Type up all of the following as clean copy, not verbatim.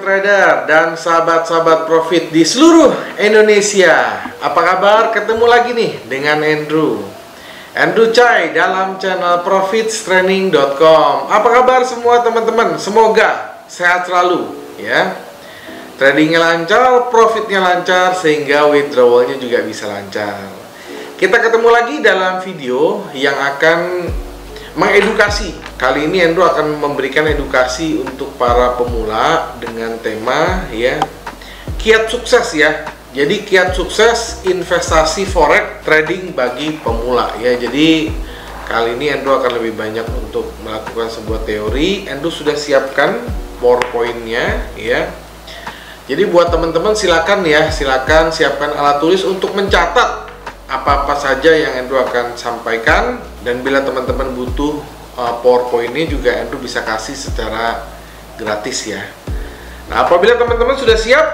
trader dan sahabat-sahabat profit di seluruh Indonesia. Apa kabar? Ketemu lagi nih dengan Andrew Chai dalam channel profitstraining.com. Apa kabar semua teman-teman? Semoga sehat selalu ya. Tradingnya lancar, profitnya lancar, sehingga withdrawalnya juga bisa lancar. Kita ketemu lagi dalam video yang akan mengedukasi. Kali ini Andrew akan memberikan edukasi untuk para pemula dengan tema ya, kiat sukses ya. Jadi kiat sukses investasi forex trading bagi pemula ya. Jadi kali ini Andrew akan lebih banyak untuk melakukan sebuah teori. Andrew sudah siapkan PowerPoint-nya ya. Jadi buat teman-teman silakan siapkan alat tulis untuk mencatat apa-apa saja yang Andrew akan sampaikan, dan bila teman-teman butuh PowerPoint-nya juga Andrew bisa kasih secara gratis ya. Nah, apabila teman-teman sudah siap,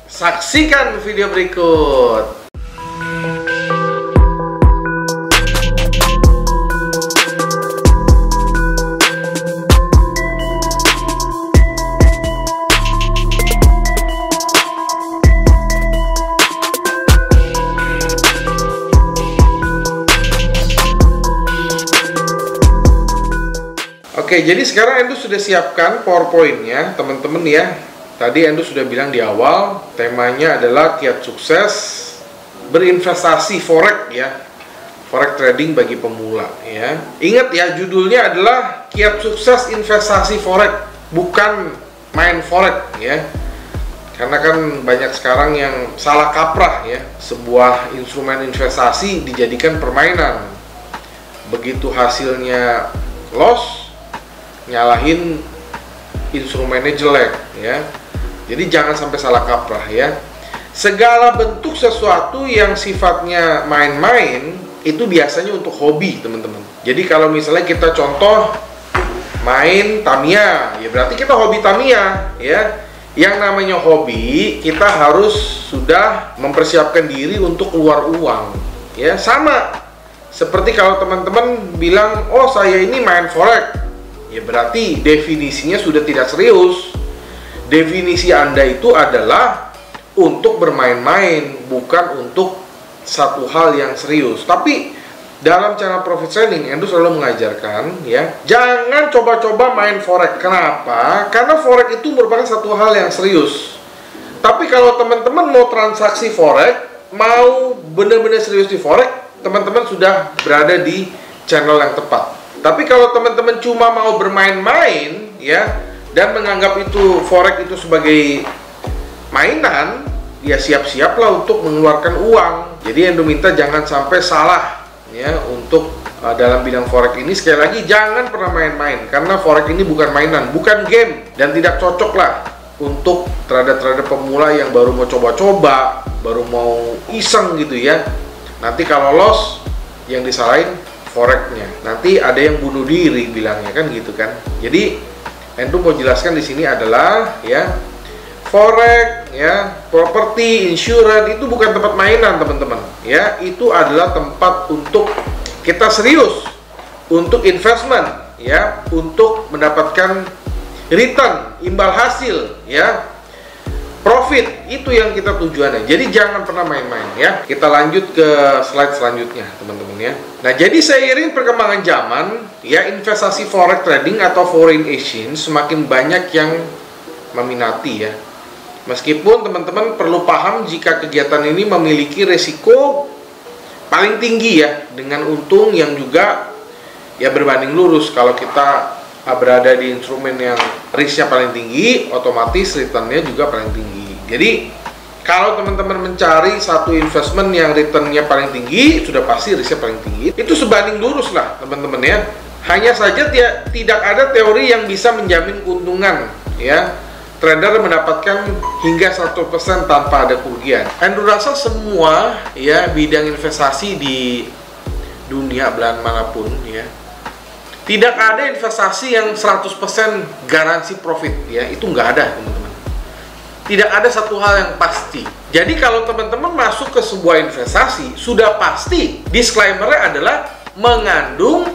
saksikan video berikut. Oke, jadi sekarang Andrew sudah siapkan PowerPoint-nya, teman-teman ya. Tadi Andrew sudah bilang di awal, temanya adalah kiat sukses berinvestasi forex ya. Forex trading bagi pemula ya. Ingat ya, judulnya adalah kiat sukses investasi forex, bukan main forex ya. Karena kan banyak sekarang yang salah kaprah ya. Sebuah instrumen investasi dijadikan permainan. Begitu hasilnya loss, nyalahin instrumennya jelek ya. Jadi jangan sampai salah kaprah ya. Segala bentuk sesuatu yang sifatnya main-main itu biasanya untuk hobi teman-teman. Jadi kalau misalnya kita contoh main Tamiya, ya berarti kita hobi Tamiya ya. Yang namanya hobi, kita harus sudah mempersiapkan diri untuk keluar uang ya. Sama seperti kalau teman-teman bilang, oh saya ini main forex, ya berarti definisinya sudah tidak serius. Definisi Anda itu adalah untuk bermain-main, bukan untuk satu hal yang serius. Tapi dalam channel Profit Training, Andrew selalu mengajarkan ya, jangan coba-coba main forex. Kenapa? Karena forex itu merupakan satu hal yang serius. Tapi kalau teman-teman mau transaksi forex, mau benar-benar serius di forex, teman-teman sudah berada di channel yang tepat. Tapi kalau teman-teman cuma mau bermain-main ya, dan menganggap itu forex itu sebagai mainan, ya siap-siaplah untuk mengeluarkan uang. Jadi Andrew minta jangan sampai salah ya untuk dalam bidang forex ini. Sekali lagi, jangan pernah main-main, karena forex ini bukan mainan, bukan game, dan tidak cocok lah untuk trader-trader pemula yang baru mau coba-coba, baru mau iseng gitu ya. Nanti kalau loss, yang disalahin forex-nya, nanti ada yang bunuh diri bilangnya kan gitu kan. Jadi Andrew mau jelaskan di sini adalah ya, forex ya, properti, insurance itu bukan tempat mainan teman-teman ya. Itu adalah tempat untuk kita serius, untuk investment ya, untuk mendapatkan return, imbal hasil ya, profit. Itu yang kita tujuannya. Jadi jangan pernah main-main ya. Kita lanjut ke slide selanjutnya teman-teman ya. Nah, jadi seiring perkembangan zaman ya, investasi forex trading atau foreign exchange semakin banyak yang meminati ya. Meskipun teman-teman perlu paham jika kegiatan ini memiliki resiko paling tinggi ya, dengan untung yang juga ya berbanding lurus. Kalau kita berada di instrumen yang risknya paling tinggi, otomatis returnnya juga paling tinggi. Jadi kalau teman-teman mencari satu investment yang returnnya paling tinggi, sudah pasti risknya paling tinggi. Itu sebanding lurus lah teman-teman ya. Hanya saja tidak ada teori yang bisa menjamin keuntungan ya. Trader mendapatkan hingga 100% tanpa ada kerugian. Andrew rasa semua ya bidang investasi di dunia belahan manapun ya, tidak ada investasi yang 100% garansi profit ya. Itu nggak ada teman-teman. Tidak ada satu hal yang pasti. Jadi kalau teman-teman masuk ke sebuah investasi, sudah pasti disclaimer-nya adalah mengandung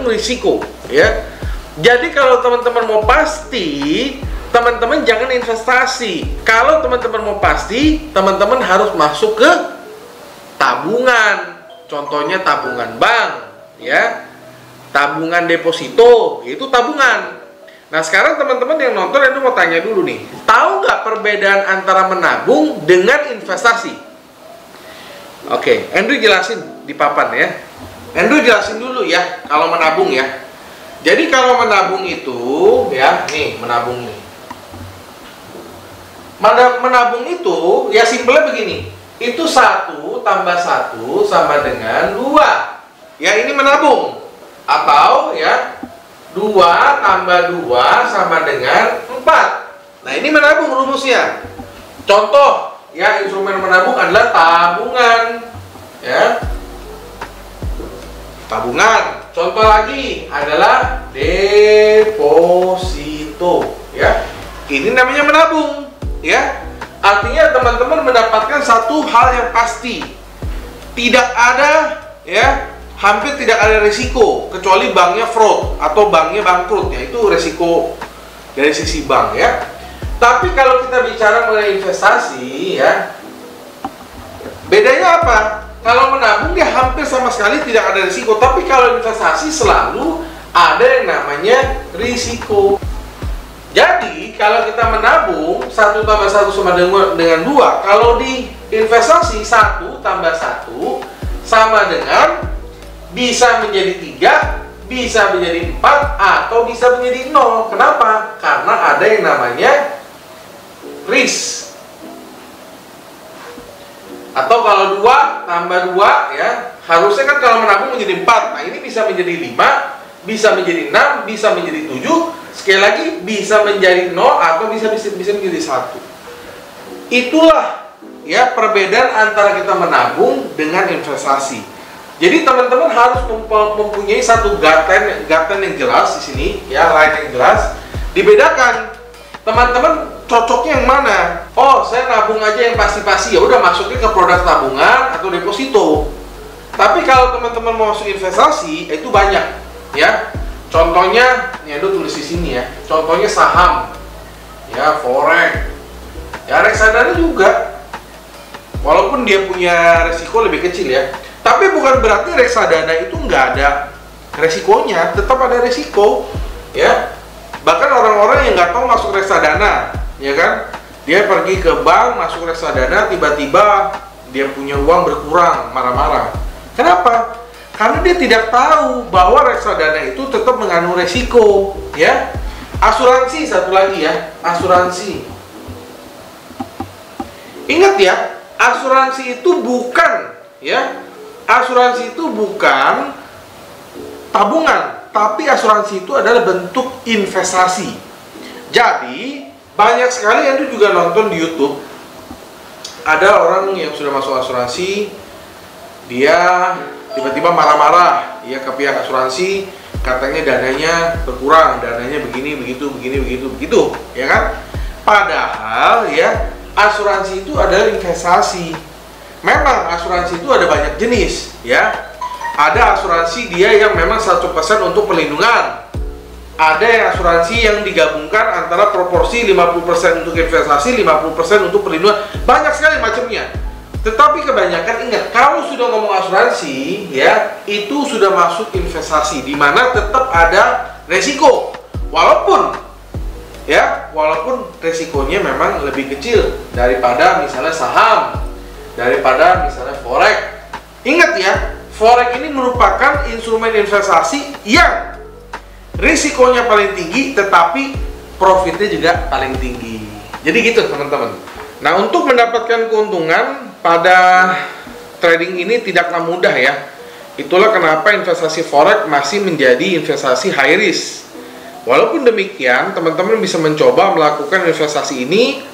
risiko ya. Jadi kalau teman-teman mau pasti, teman-teman jangan investasi. Kalau teman-teman mau pasti, teman-teman harus masuk ke tabungan. Contohnya tabungan bank, ya. Tabungan deposito, itu tabungan. Nah sekarang teman-teman yang nonton itu mau tanya dulu nih, tahu nggak perbedaan antara menabung dengan investasi? Oke, Andrew jelasin di papan ya. Andrew jelasin dulu ya kalau menabung ya. Jadi kalau menabung itu ya, nih menabung nih. Menabung itu ya simpelnya begini. Itu 1 tambah 1 sama dengan 2. Ya ini menabung. Atau ya 2 tambah 2 sama dengan 4. Nah ini menabung rumusnya. Contoh ya, instrumen menabung adalah tabungan. Ya. Tabungan. Contoh lagi adalah deposito, ya. Ini namanya menabung, ya. Artinya teman-teman mendapatkan satu hal yang pasti. Tidak ada, ya, hampir tidak ada risiko kecuali banknya fraud atau banknya bangkrut, ya. Itu risiko dari sisi bank, ya. Tapi kalau kita bicara mengenai investasi, ya, bedanya apa? Kalau menabung dia hampir sama sekali tidak ada risiko, tapi kalau investasi selalu ada yang namanya risiko. Jadi kalau kita menabung 1 tambah 1 sama dengan 2, kalau di investasi 1 tambah 1 sama dengan bisa menjadi 3, bisa menjadi 4, atau bisa menjadi 0. Kenapa? Karena ada yang namanya risk. Atau kalau 2 tambah 2 ya, harusnya kan kalau menabung menjadi 4. Nah ini bisa menjadi 5, bisa menjadi 6, bisa menjadi 7. Sekali lagi bisa menjadi 0 atau bisa menjadi 1. Itulah ya perbedaan antara kita menabung dengan investasi. Jadi teman-teman harus mempunyai satu gaten yang jelas di sini ya, line yang jelas. Dibedakan teman-teman cocoknya yang mana? Oh, saya nabung aja yang pasti-pasti, ya udah masukin ke produk tabungan atau deposito. Tapi kalau teman-teman mau masuk investasi, itu banyak, ya. Contohnya, ini ada tulis di sini ya. Contohnya saham, ya, forex, ya reksadana juga. Walaupun dia punya resiko lebih kecil ya, tapi bukan berarti reksadana itu nggak ada resikonya, tetap ada resiko, ya. Bahkan orang-orang yang nggak tahu masuk reksadana, ya kan, dia pergi ke bank masuk reksadana, tiba-tiba dia punya uang berkurang, marah-marah. Kenapa? Karena dia tidak tahu bahwa reksadana itu tetap mengandung resiko, ya. Asuransi satu lagi ya, asuransi. Ingat ya, asuransi itu bukan, ya, asuransi itu bukan tabungan. Tapi asuransi itu adalah bentuk investasi. Jadi banyak sekali yang juga nonton di YouTube. Ada orang yang sudah masuk asuransi, dia tiba-tiba marah-marah ya ke pihak asuransi, katanya dananya berkurang, dananya begini, begitu, ya kan? Padahal ya asuransi itu adalah investasi. Memang asuransi itu ada banyak jenis, ya. Ada asuransi dia yang memang 100% untuk perlindungan. Ada yang asuransi yang digabungkan antara proporsi 50% untuk investasi, 50% untuk perlindungan. Banyak sekali macamnya. Tetapi kebanyakan ingat, kalau sudah ngomong asuransi, ya, itu sudah masuk investasi, di mana tetap ada resiko. Walaupun resikonya memang lebih kecil daripada misalnya saham, daripada misalnya forex. Ingat ya, forex ini merupakan instrumen investasi yang risikonya paling tinggi, tetapi profitnya juga paling tinggi. Jadi gitu teman-teman. Nah, untuk mendapatkan keuntungan pada trading ini tidaklah mudah ya. Itulah kenapa investasi forex masih menjadi investasi high risk. Walaupun demikian, teman-teman bisa mencoba melakukan investasi ini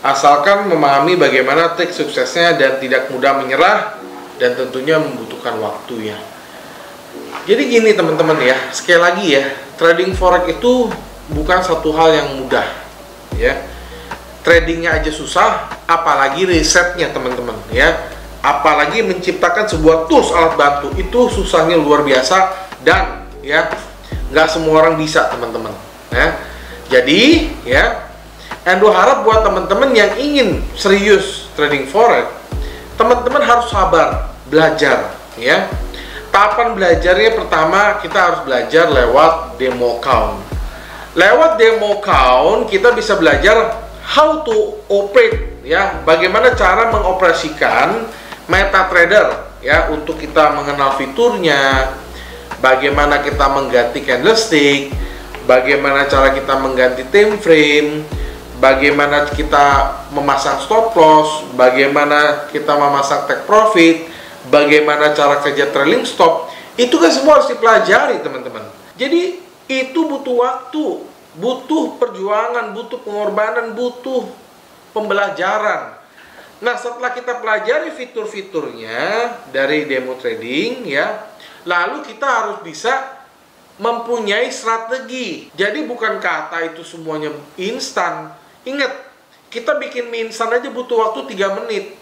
asalkan memahami bagaimana trik suksesnya dan tidak mudah menyerah, dan tentunya membutuhkan waktu ya. Jadi gini teman-teman ya, sekali lagi ya, trading forex itu bukan satu hal yang mudah ya. Tradingnya aja susah, apalagi risetnya teman-teman ya. Apalagi menciptakan sebuah tools alat bantu, itu susahnya luar biasa. Dan ya, Nggak semua orang bisa, teman-teman. Ya. Jadi, ya, Endo harap buat teman-teman yang ingin serius trading forex, teman-teman harus sabar, belajar, ya. Tahapan belajarnya pertama, kita harus belajar lewat demo account. Lewat demo account, kita bisa belajar how to operate, ya, bagaimana cara mengoperasikan MetaTrader, ya, untuk kita mengenal fiturnya, bagaimana kita mengganti candlestick, bagaimana cara kita mengganti time frame, bagaimana kita memasang stop loss, bagaimana kita memasang take profit, bagaimana cara kerja trailing stop. Itu kan semua harus dipelajari, teman-teman. Jadi itu butuh waktu, butuh perjuangan, butuh pengorbanan, butuh pembelajaran. Nah, setelah kita pelajari fitur-fiturnya dari demo trading, ya, lalu kita harus bisa mempunyai strategi. Jadi bukan kata itu semuanya instan. Ingat, kita bikin mie instan aja butuh waktu 3 menit.